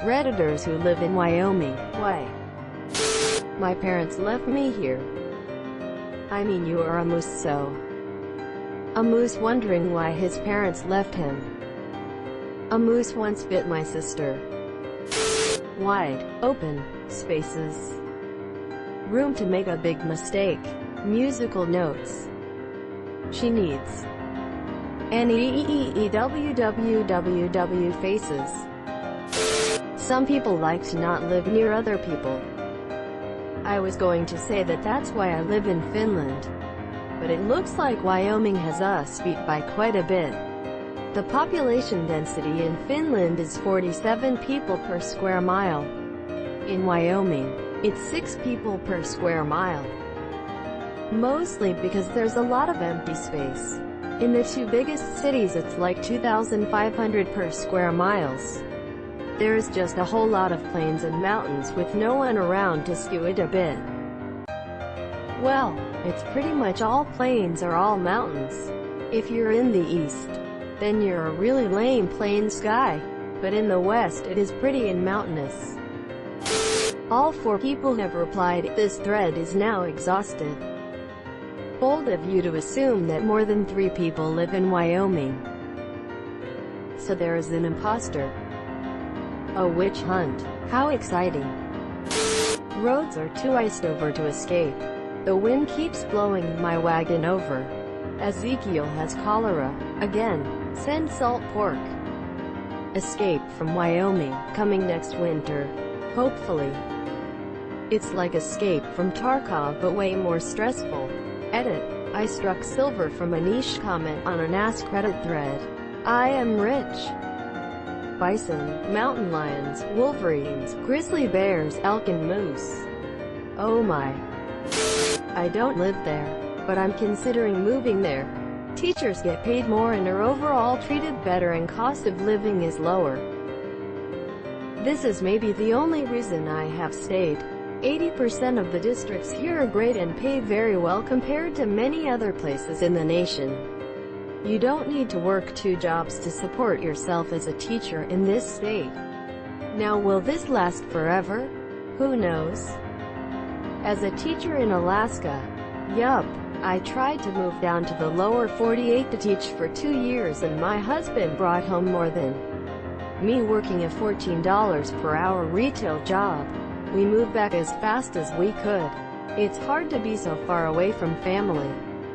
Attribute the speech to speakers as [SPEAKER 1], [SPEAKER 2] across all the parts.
[SPEAKER 1] Redditors who live in Wyoming. Why? My parents left me here. I mean, you are a moose, so. A moose wondering why his parents left him. A moose once bit my sister. Wide, open, spaces. Room to make a big mistake. Musical notes. She needs. NEEEWWWW faces. Some people like to not live near other people. I was going to say that that's why I live in Finland. But it looks like Wyoming has us beat by quite a bit. The population density in Finland is 47 people per square mile. In Wyoming, it's 6 people per square mile. Mostly because there's a lot of empty space. In the 2 biggest cities it's like 2,500 per square miles. There's just a whole lot of plains and mountains with no one around to skew it a bit. Well, it's pretty much all plains or all mountains. If you're in the east, then you're a really lame plains guy. But in the west it is pretty and mountainous. All 4 people have replied. This thread is now exhausted. Bold of you to assume that more than 3 people live in Wyoming. So there is an imposter. A witch hunt. How exciting. Roads are too iced over to escape. The wind keeps blowing my wagon over. Ezekiel has cholera. Again. Send salt pork. Escape from Wyoming, coming next winter. Hopefully. It's like Escape from Tarkov but way more stressful. Edit. I struck silver from a niche comment on an AskReddit thread. I am rich. Bison, mountain lions, wolverines, grizzly bears, elk and moose. Oh my. I don't live there, but I'm considering moving there. Teachers get paid more and are overall treated better and cost of living is lower. This is maybe the only reason I have stayed. 80% of the districts here are great and pay very well compared to many other places in the nation. You don't need to work 2 jobs to support yourself as a teacher in this state. Now will this last forever? Who knows? As a teacher in Alaska, yup, I tried to move down to the lower 48 to teach for 2 years and my husband brought home more than me working a $14 per hour retail job. We moved back as fast as we could. It's hard to be so far away from family.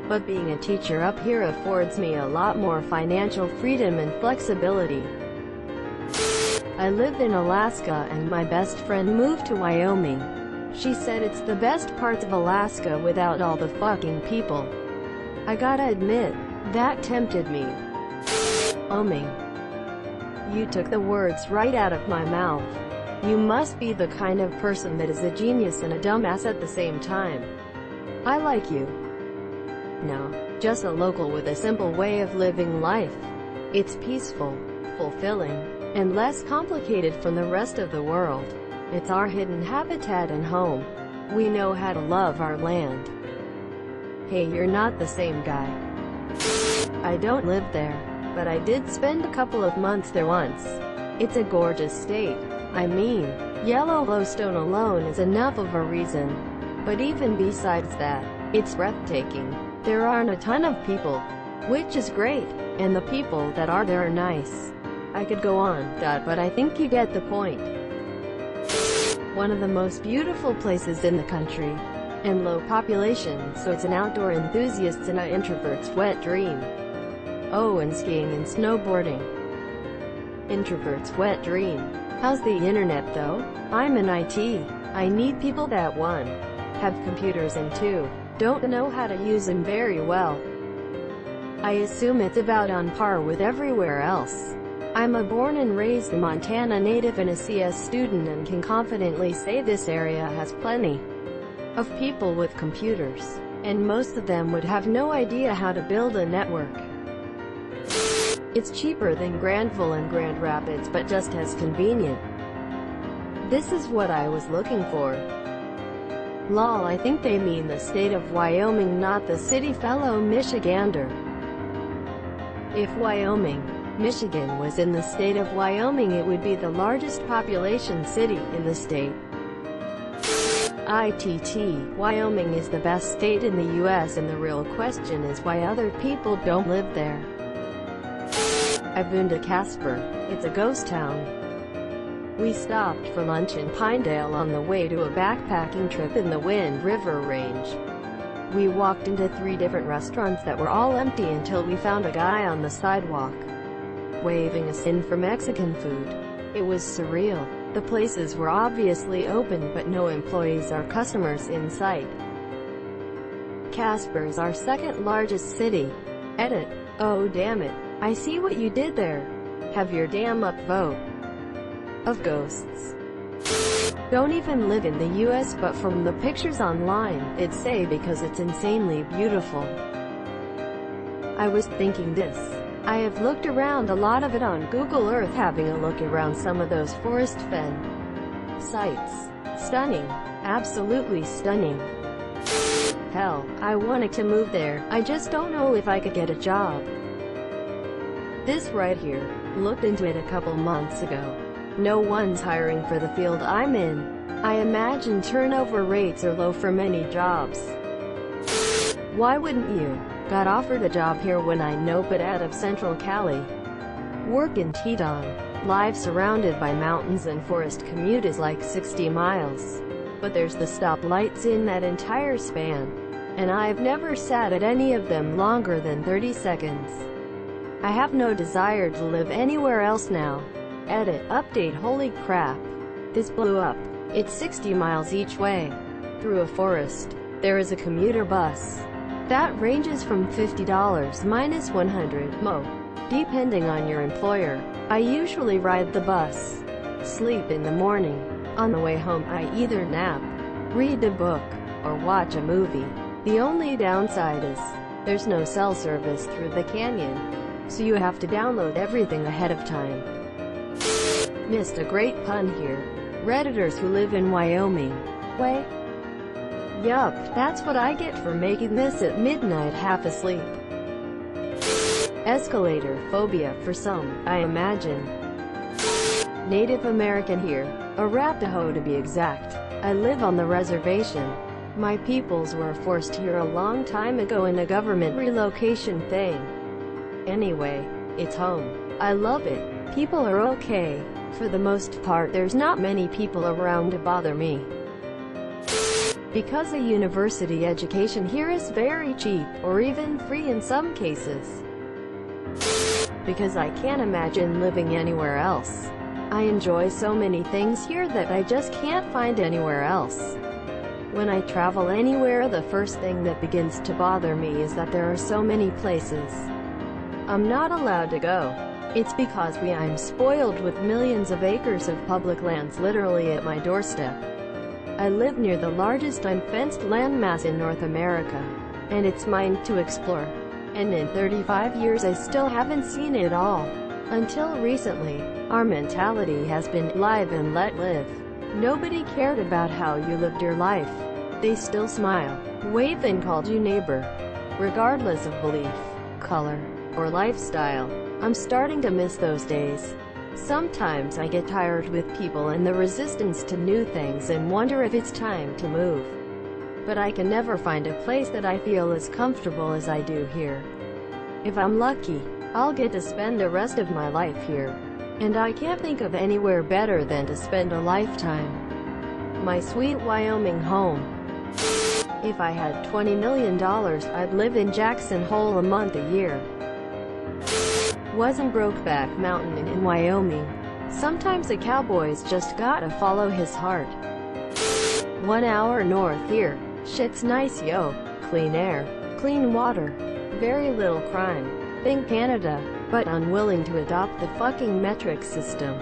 [SPEAKER 1] But being a teacher up here affords me a lot more financial freedom and flexibility. I lived in Alaska and my best friend moved to Wyoming. She said it's the best parts of Alaska without all the fucking people. I gotta admit, that tempted me. Wyoming. You took the words right out of my mouth. You must be the kind of person that is a genius and a dumbass at the same time. I like you. No, just a local with a simple way of living life. It's peaceful, fulfilling, and less complicated from the rest of the world. It's our hidden habitat and home. We know how to love our land. Hey, you're not the same guy. I don't live there, but I did spend a couple of months there once. It's a gorgeous state. I mean, Yellowstone alone is enough of a reason. But even besides that, it's breathtaking. There aren't a ton of people, which is great, and the people that are there are nice. I could go on, but I think you get the point. One of the most beautiful places in the country, and low population, so it's an outdoor enthusiast's and an introvert's wet dream. Oh, and skiing and snowboarding. Introvert's wet dream. How's the internet though? I'm in IT. I need people that 1. Have computers and 2. Don't know how to use them very well. I assume it's about on par with everywhere else. I'm a born and raised Montana native and a CS student and can confidently say this area has plenty of people with computers, and most of them would have no idea how to build a network. It's cheaper than Granville and Grand Rapids but just as convenient. This is what I was looking for. Lol, I think they mean the state of Wyoming, not the city, fellow Michigander. If Wyoming Michigan was in the state of Wyoming, it would be the largest population city in the state. Wyoming is the best state in the US, and the real question is why other people don't live there. I've been to Casper. It's a ghost town. We stopped for lunch in Pinedale on the way to a backpacking trip in the Wind River Range. We walked into 3 different restaurants that were all empty until we found a guy on the sidewalk, waving us in for Mexican food. It was surreal. The places were obviously open, but no employees or customers in sight. Casper is our second largest city. Edit. Oh damn it. I see what you did there. Have your damn upvote of ghosts. Don't even live in the US, but from the pictures online, it's say because it's insanely beautiful. I was thinking this. I have looked around a lot of it on Google Earth, having a look around some of those forest fen sites. Stunning. Absolutely stunning. Hell, I wanted to move there, I just don't know if I could get a job. This right here. Looked into it a couple months ago. No one's hiring for the field I'm in. I imagine turnover rates are low for many jobs. Why wouldn't you? Got offered a job here when I know, but out of Central Cali. Work in Teton. Live surrounded by mountains and forest. Commute is like 60 miles. But there's the stoplights in that entire span. And I've never sat at any of them longer than 30 seconds. I have no desire to live anywhere else now. Edit. Update. Holy crap. This blew up. It's 60 miles each way. Through a forest. There is a commuter bus. That ranges from $50 minus $100 mo, depending on your employer. I usually ride the bus. Sleep in the morning. On the way home I either nap, read a book, or watch a movie. The only downside is, there's no cell service through the canyon, so you have to download everything ahead of time. Missed a great pun here. Redditors who live in Wyoming. Way? Yup, that's what I get for making this at midnight half asleep. Escalator phobia for some, I imagine. Native American here. Arapaho to be exact. I live on the reservation. My peoples were forced here a long time ago in a government relocation thing. Anyway, it's home. I love it. People are okay. For the most part, there's not many people around to bother me. Because a university education here is very cheap, or even free in some cases. Because I can't imagine living anywhere else. I enjoy so many things here that I just can't find anywhere else. When I travel anywhere, the first thing that begins to bother me is that there are so many places I'm not allowed to go. It's because I'm spoiled with millions of acres of public lands literally at my doorstep. I live near the largest unfenced landmass in North America, and it's mine to explore. And in 35 years I still haven't seen it all. Until recently, our mentality has been, live and let live. Nobody cared about how you lived your life. They still smile, wave and called you neighbor. Regardless of belief, color, or lifestyle. I'm starting to miss those days. Sometimes I get tired with people and the resistance to new things and wonder if it's time to move. But I can never find a place that I feel as comfortable as I do here. If I'm lucky, I'll get to spend the rest of my life here. And I can't think of anywhere better than to spend a lifetime. My sweet Wyoming home. If I had $20 million, I'd live in Jackson Hole a month a year. Wasn't Brokeback Mountain in Wyoming. Sometimes a cowboy's just gotta follow his heart. 1 hour north here. Shit's nice yo. Clean air. Clean water. Very little crime. Think Canada, but unwilling to adopt the fucking metric system.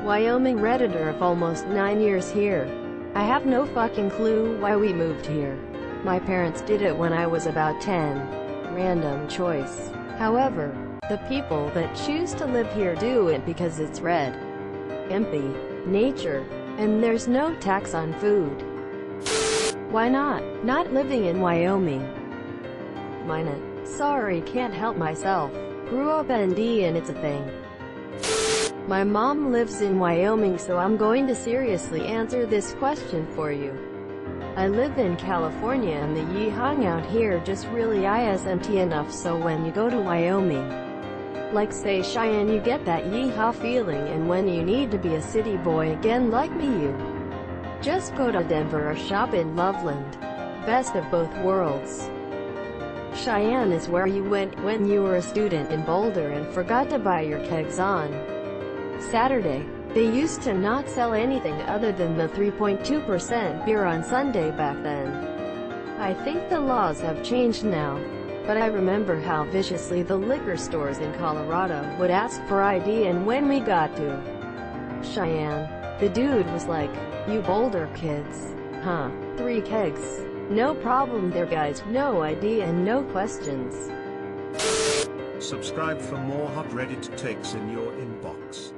[SPEAKER 1] Wyoming Redditor of almost 9 years here. I have no fucking clue why we moved here. My parents did it when I was about 10. Random choice. However, the people that choose to live here do it because it's red, empty, nature, and there's no tax on food. Why not? Not living in Wyoming. Mine it. Sorry, can't help myself. Grew up ND and it's a thing. My mom lives in Wyoming, so I'm going to seriously answer this question for you. I live in California and the yeehawing out here just really isn't enough, so when you go to Wyoming, like say Cheyenne, you get that yeehaw feeling, and when you need to be a city boy again like me, you just go to Denver or shop in Loveland. Best of both worlds. Cheyenne is where you went when you were a student in Boulder and forgot to buy your kegs on Saturday. They used to not sell anything other than the 3.2% beer on Sunday back then. I think the laws have changed now, but I remember how viciously the liquor stores in Colorado would ask for ID, and when we got to Cheyenne, the dude was like, "You Boulder kids, huh? 3 kegs. No problem there guys, no ID and no questions."
[SPEAKER 2] Subscribe for more hot Reddit takes in your inbox.